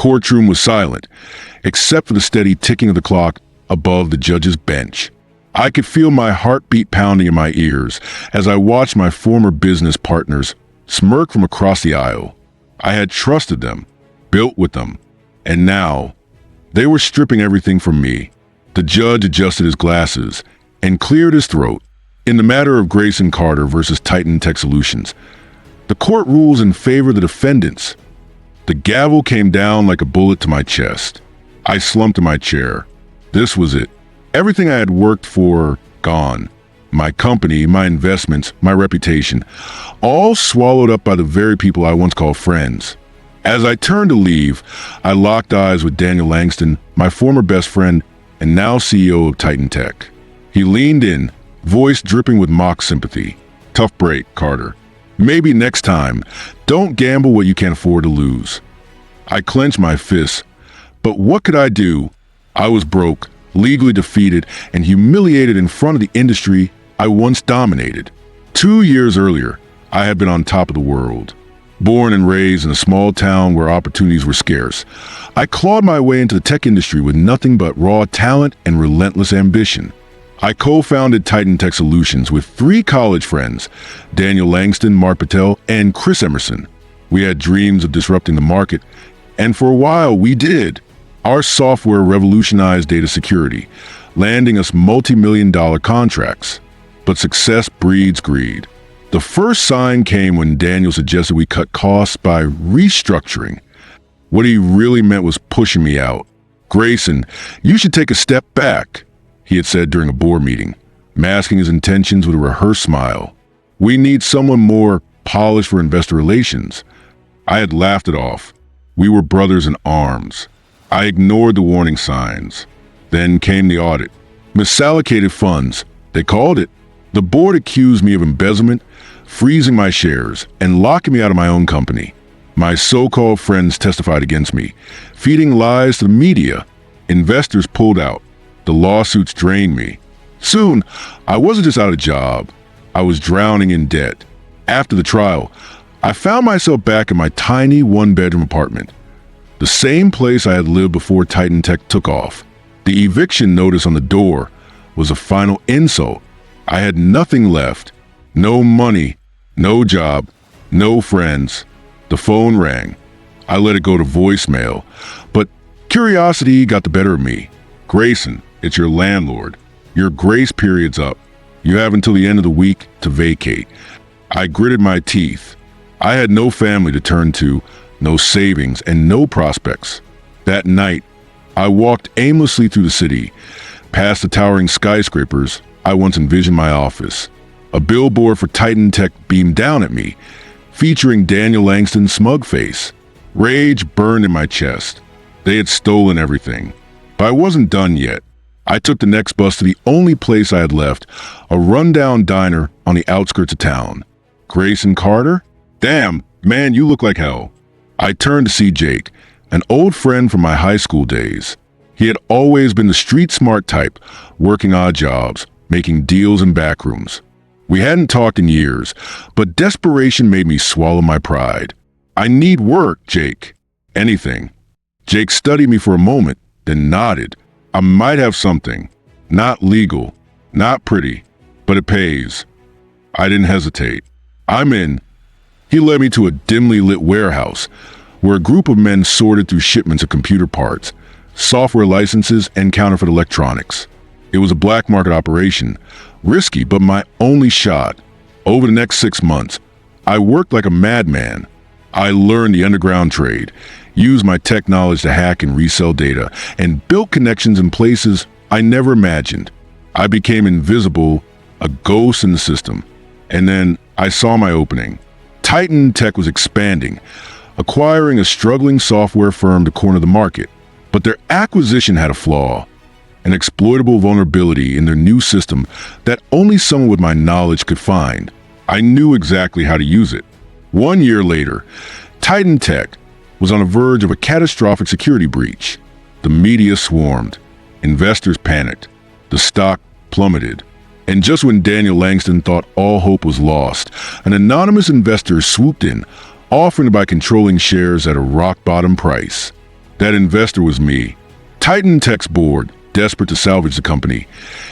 courtroom was silent, except for the steady ticking of the clock above the judge's bench. I could feel my heartbeat pounding in my ears as I watched my former business partners smirk from across the aisle. I had trusted them, built with them, and now they were stripping everything from me. The judge adjusted his glasses and cleared his throat. In the matter of Grayson Carter versus Titan Tech Solutions, the court rules in favor of the defendants. The gavel came down like a bullet to my chest. I slumped in my chair. This was it. Everything I had worked for, gone. My company, my investments, my reputation, all swallowed up by the very people I once called friends. As I turned to leave, I locked eyes with Daniel Langston, my former best friend and now CEO of Titan Tech. He leaned in, voice dripping with mock sympathy. Tough break, Carter. Maybe next time, don't gamble what you can't afford to lose. I clenched my fists, but what could I do? I was broke, legally defeated, and humiliated in front of the industry I once dominated. 2 years earlier, I had been on top of the world. Born and raised in a small town where opportunities were scarce, I clawed my way into the tech industry with nothing but raw talent and relentless ambition. I co-founded Titan Tech Solutions with 3 college friends, Daniel Langston, Mark Patel, and Chris Emerson. We had dreams of disrupting the market, and for a while we did. Our software revolutionized data security, landing us multi-million-dollar contracts. But success breeds greed. The first sign came when Daniel suggested we cut costs by restructuring. What he really meant was pushing me out. "Grayson, you should take a step back," he had said during a board meeting, masking his intentions with a rehearsed smile. "We need someone more polished for investor relations." I had laughed it off. We were brothers in arms. I ignored the warning signs. Then came the audit. Misallocated funds, they called it. The board accused me of embezzlement, freezing my shares, and locking me out of my own company. My so-called friends testified against me, feeding lies to the media. Investors pulled out. The lawsuits drained me. Soon, I wasn't just out of job. I was drowning in debt. After the trial, I found myself back in my tiny one-bedroom apartment, the same place I had lived before Titan Tech took off. The eviction notice on the door was a final insult. I had nothing left. No money, no job, no friends. The phone rang. I let it go to voicemail, but curiosity got the better of me. "Grayson, it's your landlord. Your grace period's up. You have until the end of the week to vacate." I gritted my teeth. I had no family to turn to, no savings, and no prospects. That night, I walked aimlessly through the city, past the towering skyscrapers I once envisioned my office. A billboard for Titan Tech beamed down at me, featuring Daniel Langston's smug face. Rage burned in my chest. They had stolen everything. But I wasn't done yet. I took the next bus to the only place I had left, a rundown diner on the outskirts of town. "Grayson Carter? Damn, man, you look like hell." I turned to see Jake, an old friend from my high school days. He had always been the street-smart type, working odd jobs, making deals in back rooms. We hadn't talked in years, but desperation made me swallow my pride. "I need work, Jake. Anything." Jake studied me for a moment, then nodded. "I might have something. Not legal, not pretty, but it pays." I didn't hesitate. "I'm in." He led me to a dimly lit warehouse, where a group of men sorted through shipments of computer parts, software licenses, and counterfeit electronics. It was a black market operation, risky but my only shot. Over the next 6 months, I worked like a madman. I learned the underground trade, used my tech knowledge to hack and resell data, and built connections in places I never imagined. I became invisible, a ghost in the system. And then I saw my opening. Titan Tech was expanding, acquiring a struggling software firm to corner the market. But their acquisition had a flaw, an exploitable vulnerability in their new system that only someone with my knowledge could find. I knew exactly how to use it. 1 year later, Titan Tech was on the verge of a catastrophic security breach. The media swarmed. Investors panicked. The stock plummeted. And just when Daniel Langston thought all hope was lost, an anonymous investor swooped in, offering to buy controlling shares at a rock-bottom price. That investor was me. Titan Tech's board, desperate to salvage the company,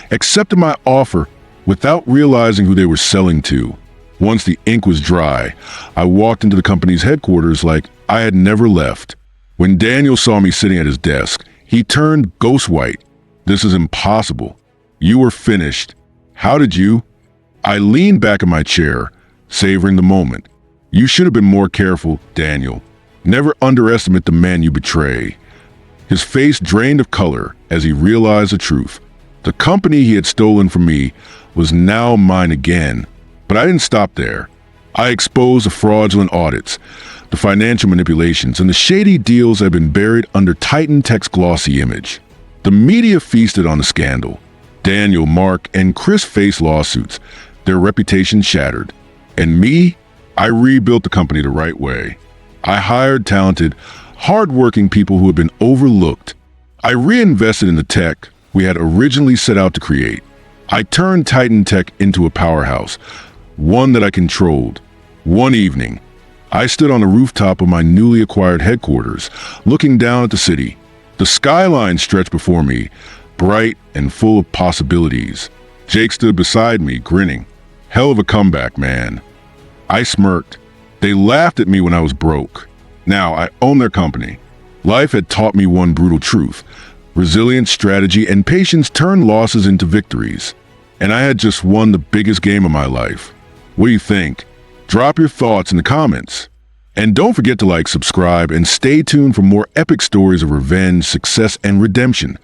accepted my offer without realizing who they were selling to. Once the ink was dry, I walked into the company's headquarters like I had never left. When Daniel saw me sitting at his desk, he turned ghost white. "This is impossible. You were finished. How did you?" I leaned back in my chair, savoring the moment. "You should have been more careful, Daniel. Never underestimate the man you betray." His face drained of color as he realized the truth. The company he had stolen from me was now mine again. But I didn't stop there. I exposed the fraudulent audits, the financial manipulations, and the shady deals that had been buried under Titan Tech's glossy image. The media feasted on the scandal. Daniel, Mark, and Chris faced lawsuits, their reputations shattered. And me? I rebuilt the company the right way. I hired talented, hard-working people who had been overlooked. I reinvested in the tech we had originally set out to create. I turned Titan Tech into a powerhouse, one that I controlled. One evening, I stood on the rooftop of my newly acquired headquarters, looking down at the city. The skyline stretched before me, bright and full of possibilities. Jake stood beside me, grinning. "Hell of a comeback, man." I smirked. They laughed at me when I was broke. Now I own their company. Life had taught me one brutal truth. Resilience, strategy, and patience turn losses into victories. And I had just won the biggest game of my life. What do you think? Drop your thoughts in the comments. And don't forget to like, subscribe, and stay tuned for more epic stories of revenge, success, and redemption.